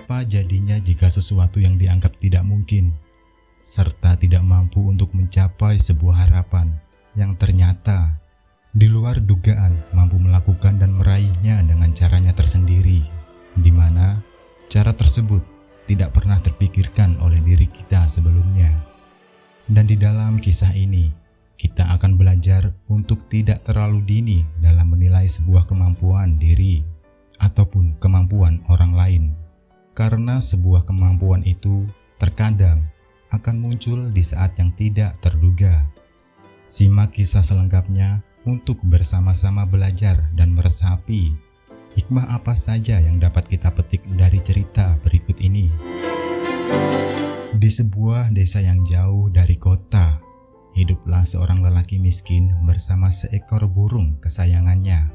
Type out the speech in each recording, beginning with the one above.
Apa jadinya jika sesuatu yang dianggap tidak mungkin, serta tidak mampu untuk mencapai sebuah harapan yang ternyata di luar dugaan mampu melakukan dan meraihnya dengan caranya tersendiri, di mana cara tersebut tidak pernah terpikirkan oleh diri kita sebelumnya. Dan di dalam kisah ini, kita akan belajar untuk tidak terlalu dini dalam menilai sebuah kemampuan diri ataupun kemampuan orang lain. Karena sebuah kemampuan itu terkadang akan muncul di saat yang tidak terduga. Simak kisah selengkapnya untuk bersama-sama belajar dan meresapi hikmah apa saja yang dapat kita petik dari cerita berikut ini. Di sebuah desa yang jauh dari kota, hiduplah seorang lelaki miskin bersama seekor burung kesayangannya.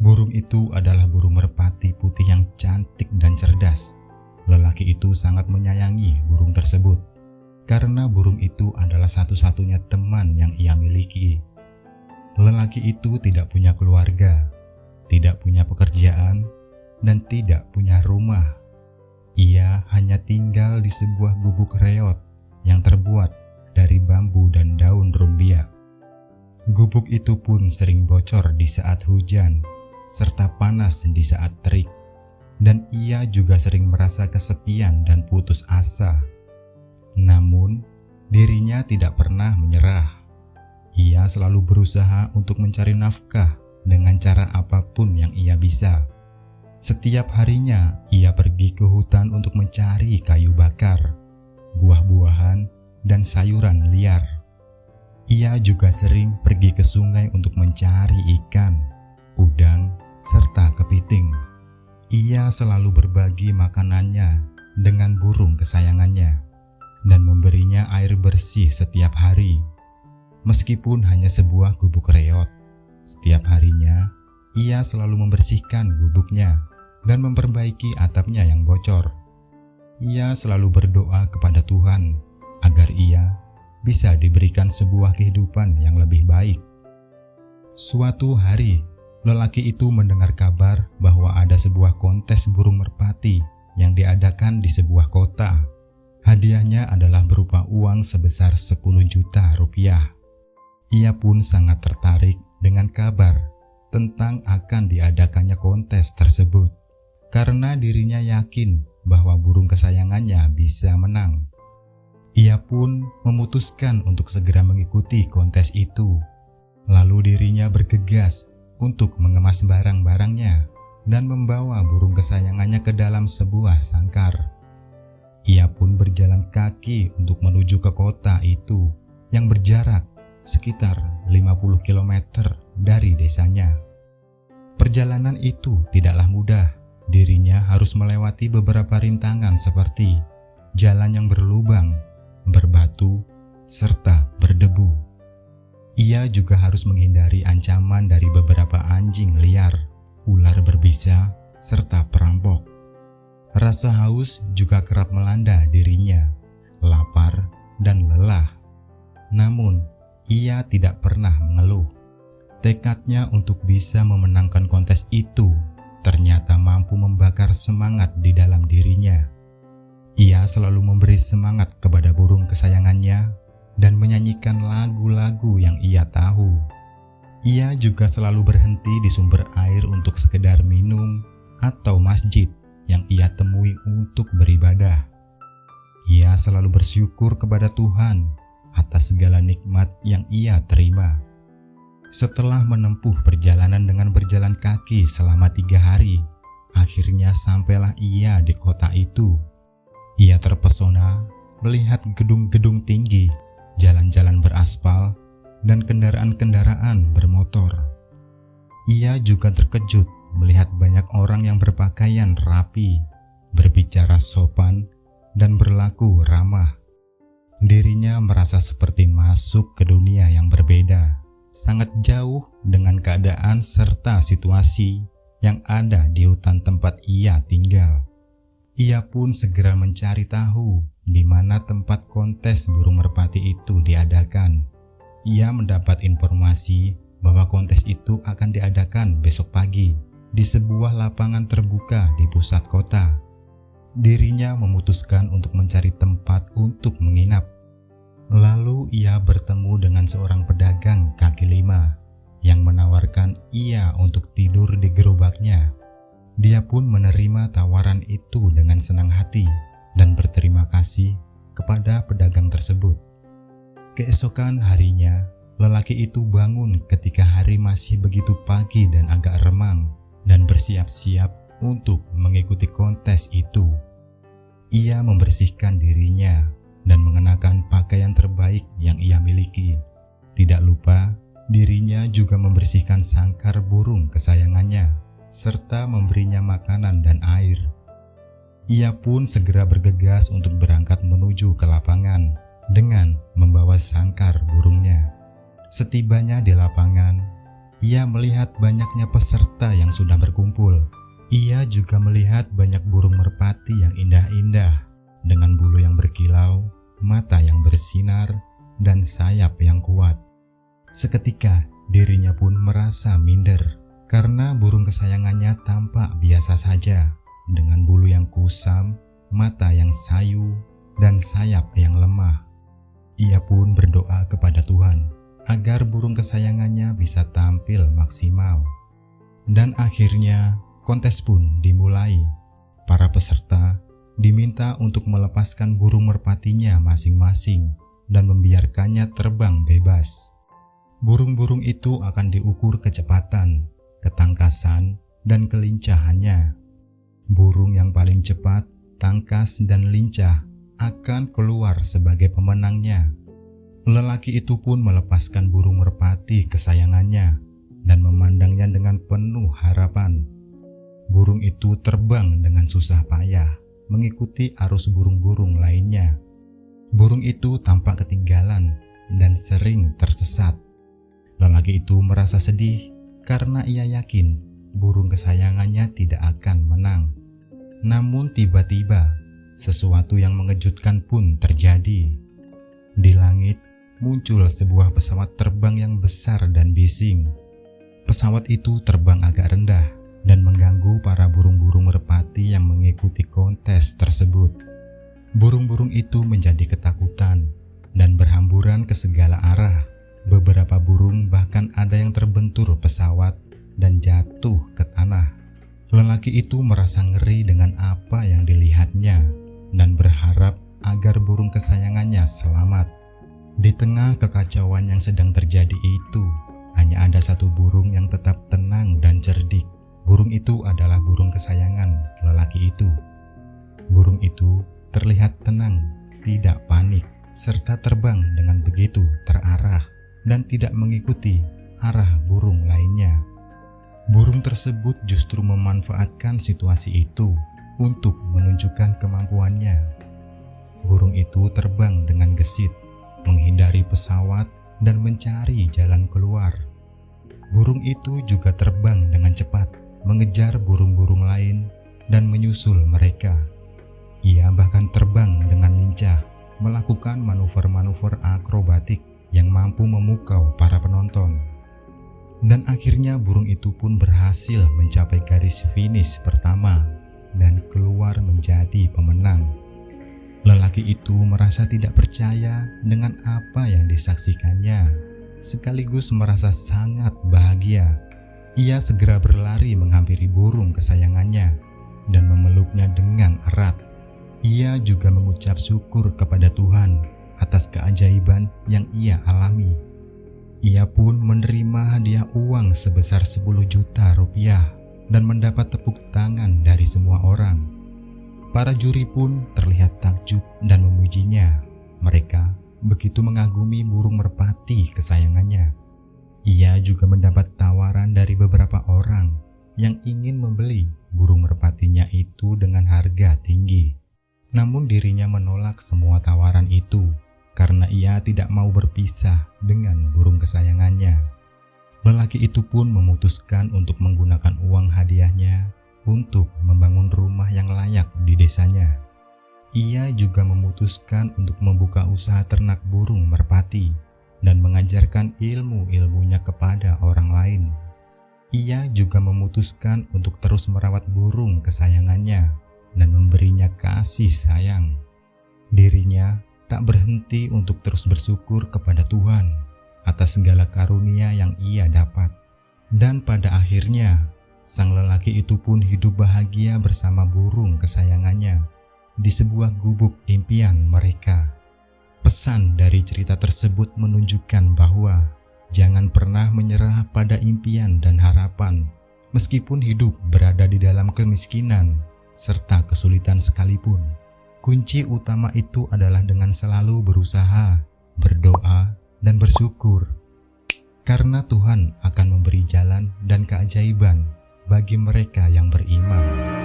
Burung itu adalah burung merpati putih yang cantik dan cerdas. Lelaki itu sangat menyayangi burung tersebut, karena burung itu adalah satu-satunya teman yang ia miliki. Lelaki itu tidak punya keluarga, tidak punya pekerjaan, dan tidak punya rumah. Ia hanya tinggal di sebuah gubuk reot yang terbuat dari bambu dan daun rumbia. Gubuk itu pun sering bocor di saat hujan, serta panas di saat terik. Dan ia juga sering merasa kesepian dan putus asa. Namun, dirinya tidak pernah menyerah. Ia selalu berusaha untuk mencari nafkah dengan cara apapun yang ia bisa. Setiap harinya, ia pergi ke hutan untuk mencari kayu bakar, buah-buahan, dan sayuran liar. Ia juga sering pergi ke sungai untuk mencari ikan, udang, serta kepiting. Ia selalu berbagi makanannya dengan burung kesayangannya dan memberinya air bersih setiap hari. Meskipun hanya sebuah gubuk reot, setiap harinya ia selalu membersihkan gubuknya dan memperbaiki atapnya yang bocor. Ia selalu berdoa kepada Tuhan agar ia bisa diberikan sebuah kehidupan yang lebih baik. Suatu hari, lelaki itu mendengar kabar bahwa ada sebuah kontes burung merpati yang diadakan di sebuah kota. Hadiahnya adalah berupa uang sebesar 10 juta rupiah. Ia pun sangat tertarik dengan kabar tentang akan diadakannya kontes tersebut, karena dirinya yakin bahwa burung kesayangannya bisa menang. Ia pun memutuskan untuk segera mengikuti kontes itu. Lalu dirinya bergegas untuk mengemas barang-barangnya dan membawa burung kesayangannya ke dalam sebuah sangkar. Ia pun berjalan kaki untuk menuju ke kota itu yang berjarak sekitar 50 km dari desanya. Perjalanan itu tidaklah mudah. Dirinya harus melewati beberapa rintangan seperti jalan yang berlubang, berbatu, serta berdebu. Ia juga harus menghindari ancaman dari beberapa anjing liar, ular berbisa, serta perampok. Rasa haus juga kerap melanda dirinya, lapar dan lelah. Namun, ia tidak pernah mengeluh. Tekadnya untuk bisa memenangkan kontes itu ternyata mampu membakar semangat di dalam dirinya. Ia selalu memberi semangat kepada burung kesayangannya dan menyanyikan lagu-lagu yang ia tahu. Ia juga selalu berhenti di sumber air untuk sekedar minum atau masjid yang ia temui untuk beribadah. Ia selalu bersyukur kepada Tuhan atas segala nikmat yang ia terima. Setelah menempuh perjalanan dengan berjalan kaki selama 3 hari, akhirnya sampailah ia di kota itu. Ia terpesona melihat gedung-gedung tinggi, jalan-jalan beraspal, dan kendaraan-kendaraan bermotor. Ia juga terkejut melihat banyak orang yang berpakaian rapi, berbicara sopan, dan berlaku ramah. Dirinya merasa seperti masuk ke dunia yang berbeda, sangat jauh dengan keadaan serta situasi yang ada di hutan tempat ia tinggal. Ia pun segera mencari tahu di mana tempat kontes burung merpati itu diadakan. Ia mendapat informasi bahwa kontes itu akan diadakan besok pagi di sebuah lapangan terbuka di pusat kota. dirinya memutuskan untuk mencari tempat untuk menginap. Lalu ia bertemu dengan seorang pedagang kaki lima yang menawarkan ia untuk tidur di gerobaknya. Dia pun menerima tawaran itu dengan senang hati dan berterima kasih kepada pedagang tersebut. Keesokan harinya, lelaki itu bangun ketika hari masih begitu pagi dan agak remang dan bersiap-siap untuk mengikuti kontes itu. Ia membersihkan dirinya dan mengenakan pakaian terbaik yang ia miliki. Tidak lupa, dirinya juga membersihkan sangkar burung kesayangannya serta memberinya makanan dan air. Ia pun segera bergegas untuk berangkat menuju ke lapangan dengan membawa sangkar burungnya. Setibanya di lapangan, ia melihat banyaknya peserta yang sudah berkumpul. Ia juga melihat banyak burung merpati yang indah-indah dengan bulu yang berkilau, mata yang bersinar, dan sayap yang kuat. Seketika dirinya pun merasa minder karena burung kesayangannya tampak biasa saja dengan bulu yang kusam, mata yang sayu, dan sayap yang lemah. Ia pun berdoa kepada Tuhan agar burung kesayangannya bisa tampil maksimal. Dan akhirnya kontes pun dimulai. Para peserta diminta untuk melepaskan burung merpatinya masing-masing dan membiarkannya terbang bebas. Burung-burung itu akan diukur kecepatan, ketangkasan, dan kelincahannya. Burung yang paling cepat, tangkas, dan lincah akan keluar sebagai pemenangnya. Lelaki itu pun melepaskan burung merpati kesayangannya dan memandangnya dengan penuh harapan. Burung itu terbang dengan susah payah mengikuti arus burung-burung lainnya. Burung itu tampak ketinggalan dan sering tersesat. Lelaki itu merasa sedih karena ia yakin burung kesayangannya tidak akan menang. Namun tiba-tiba sesuatu yang mengejutkan pun terjadi. Di langit muncul sebuah pesawat terbang yang besar dan bising. Pesawat itu terbang agak rendah dan mengganggu para burung-burung merpati yang mengikuti kontes tersebut. Burung-burung itu menjadi ketakutan dan berhamburan ke segala arah. Beberapa burung bahkan ada yang terbentur pesawat dan jatuh ke tanah. Lelaki itu merasa ngeri dengan apa yang dilihatnya dan berharap agar burung kesayangannya selamat. Di tengah kekacauan yang sedang terjadi itu, hanya ada satu burung yang tetap tenang dan cerdik. Burung itu adalah burung kesayangan lelaki itu. Burung itu terlihat tenang, tidak panik, serta terbang dengan begitu terarah dan tidak mengikuti arah burung lainnya. Burung tersebut justru memanfaatkan situasi itu untuk menunjukkan kemampuannya. Burung itu terbang dengan gesit, menghindari pesawat dan mencari jalan keluar. Burung itu juga terbang dengan cepat, mengejar burung-burung lain dan menyusul mereka. Ia bahkan terbang dengan lincah, melakukan manuver-manuver akrobatik yang mampu memukau para penonton. Dan akhirnya burung itu pun berhasil mencapai garis finish pertama dan keluar menjadi pemenang. Lelaki itu merasa tidak percaya dengan apa yang disaksikannya, sekaligus merasa sangat bahagia. Ia segera berlari menghampiri burung kesayangannya dan memeluknya dengan erat. Ia juga mengucap syukur kepada Tuhan atas keajaiban yang ia alami. Ia pun menerima hadiah uang sebesar 10 juta rupiah dan mendapat tepuk tangan dari semua orang. Para juri pun terlihat takjub dan memujinya. Mereka begitu mengagumi burung merpati kesayangannya. Ia juga mendapat tawaran dari beberapa orang yang ingin membeli burung merpatinya itu dengan harga tinggi. Namun dirinya menolak semua tawaran itu karena ia tidak mau berpisah dengan burung kesayangannya. Lelaki itu pun memutuskan untuk menggunakan uang hadiahnya untuk membangun rumah yang layak di desanya. Ia juga memutuskan untuk membuka usaha ternak burung merpati dan mengajarkan ilmu-ilmunya kepada orang lain. Ia juga memutuskan untuk terus merawat burung kesayangannya dan memberinya kasih sayang. Dirinya tak berhenti untuk terus bersyukur kepada Tuhan atas segala karunia yang ia dapat. Dan pada akhirnya, sang lelaki itu pun hidup bahagia bersama burung kesayangannya di sebuah gubuk impian mereka. Pesan dari cerita tersebut menunjukkan bahwa jangan pernah menyerah pada impian dan harapan, meskipun hidup berada di dalam kemiskinan serta kesulitan sekalipun. Kunci utama itu adalah dengan selalu berusaha, berdoa, dan bersyukur. Karena Tuhan akan memberi jalan dan keajaiban bagi mereka yang beriman.